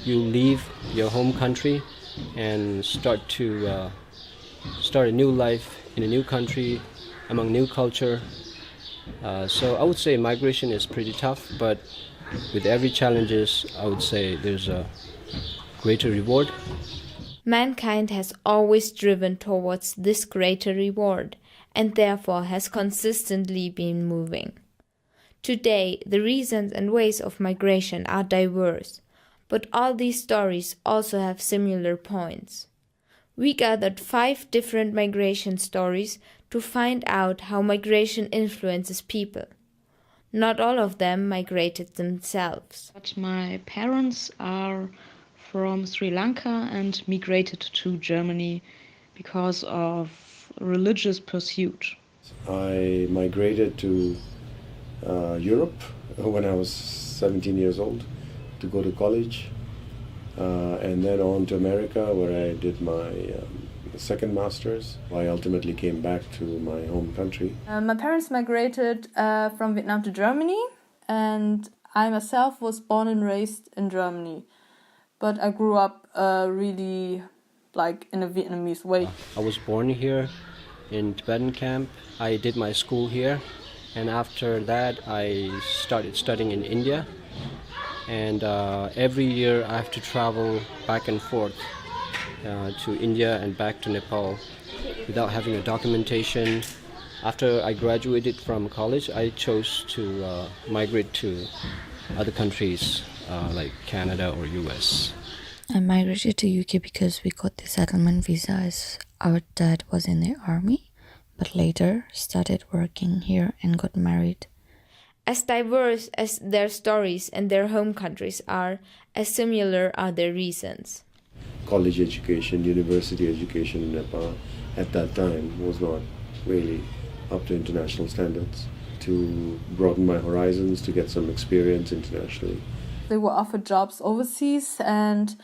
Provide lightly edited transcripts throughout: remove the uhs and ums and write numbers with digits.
you leave your home country and start a new life in a new country among new culture. So I would say migration is pretty tough, but with every challenges, I would say there's a greater reward. Mankind has always driven towards this greater reward and therefore has consistently been moving. Today, the reasons and ways of migration are diverse, but all these stories also have similar points. We gathered 5 different migration stories to find out how migration influences people. Not all of them migrated themselves. But my parents are from Sri Lanka and migrated to Germany because of religious pursuit. I migrated to Europe when I was 17 years old to go to college, and then on to America where I did my second master's. I ultimately came back to my home country. My parents migrated from Vietnam to Germany, and I myself was born and raised in Germany. But I grew up really like in a Vietnamese way. I was born here in Tibetan camp. I did my school here, and after that I started studying in India. And every year I have to travel back and forth to India and back to Nepal without having a documentation. After I graduated from college, I chose to migrate to other countries like Canada or US. I migrated to UK because we got the settlement visa as our dad was in the army, but later started working here and got married. As diverse as their stories and their home countries are, as similar are their reasons. College education, university education in Nepal at that time was not really up to international standards. To broaden my horizons, to get some experience internationally. They were offered jobs overseas and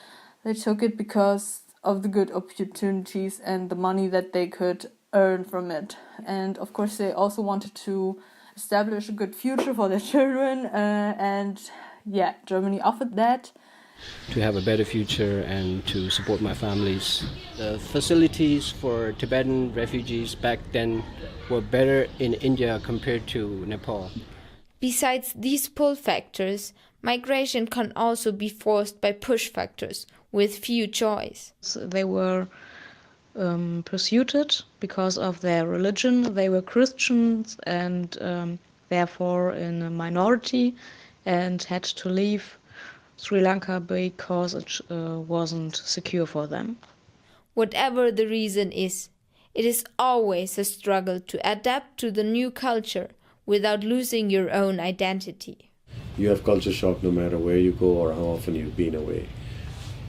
they took it because of the good opportunities and the money that they could earn from it. And of course they also wanted to establish a good future for their children, and Germany offered that. To have a better future and to support my families. The facilities for Tibetan refugees back then were better in India compared to Nepal. Besides these pull factors, migration can also be forced by push factors with few choice. They were persecuted because of their religion. They were Christians and therefore in a minority and had to leave Sri Lanka because it wasn't secure for them. Whatever the reason is, it is always a struggle to adapt to the new culture without losing your own identity. You have culture shock no matter where you go or how often you've been away.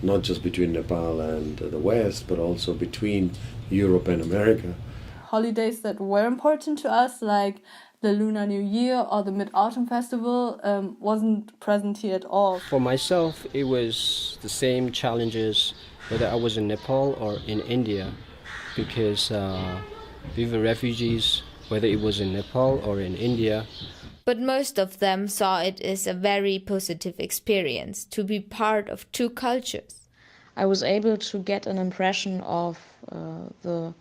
Not just between Nepal and the West, but also between Europe and America. Holidays that were important to us, like the Lunar New Year or the Mid-Autumn Festival, wasn't present here at all. For myself, it was the same challenges whether I was in Nepal or in India, because we were refugees, whether it was in Nepal or in India. But most of them saw it as a very positive experience to be part of two cultures. I was able to get an impression of the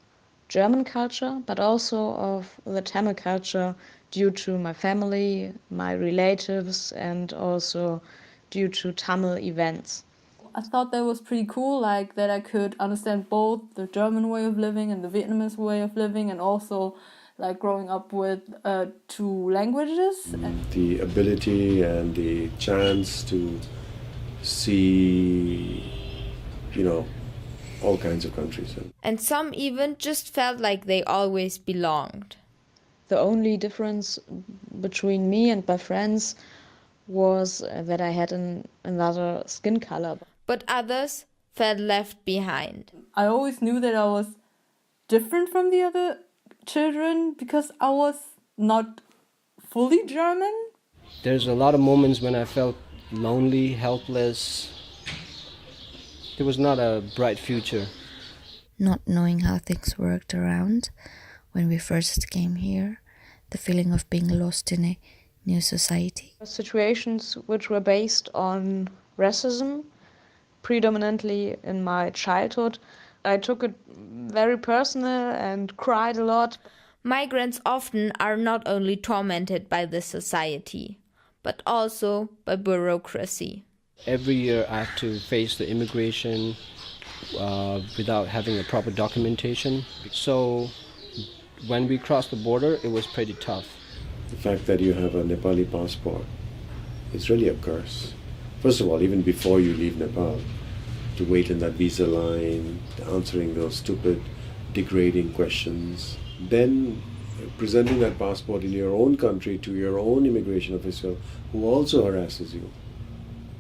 German culture, but also of the Tamil culture due to my family, my relatives, and also due to Tamil events. I thought that was pretty cool, like that I could understand both the German way of living and the Vietnamese way of living, and also like growing up with 2 languages. The ability and the chance to see, all kinds of countries. And some even just felt like they always belonged. The only difference between me and my friends was that I had another skin color. But others felt left behind. I always knew that I was different from the other children because I was not fully German. There's a lot of moments when I felt lonely, helpless. There was not a bright future. Not knowing how things worked around when we first came here, the feeling of being lost in a new society. Situations which were based on racism predominantly in my childhood. I took it very personal and cried a lot. Migrants often are not only tormented by this society, but also by bureaucracy. Every year I have to face the immigration without having a proper documentation. So when we crossed the border, it was pretty tough. The fact that you have a Nepali passport is really a curse. First of all, even before you leave Nepal, to wait in that visa line, answering those stupid, degrading questions, then presenting that passport in your own country to your own immigration official, who also harasses you.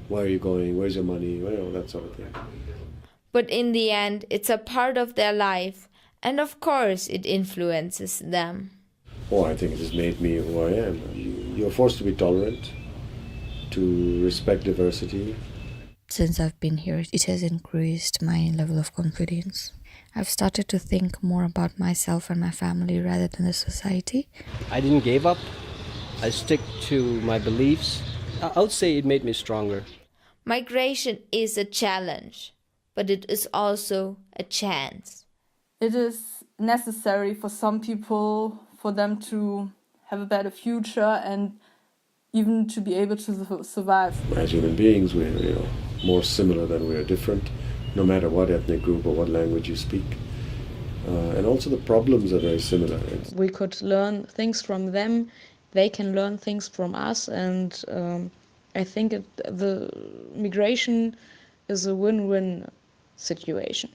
Where are you going? Where's your money? Well, that sort of thing. But in the end, it's a part of their life, and of course it influences them. Oh, I think it has made me who I am. You're forced to be tolerant, to respect diversity. Since I've been here, it has increased my level of confidence. I've started to think more about myself and my family rather than the society. I didn't give up. I stick to my beliefs. I would say it made me stronger. Migration is a challenge, but it is also a chance. It is necessary for some people for them to have a better future and even to be able to survive. As human beings, we're more similar than we are different, no matter what ethnic group or what language you speak. And also the problems are very similar. We could learn things from them, they can learn things from us, and I think the migration is a win-win situation.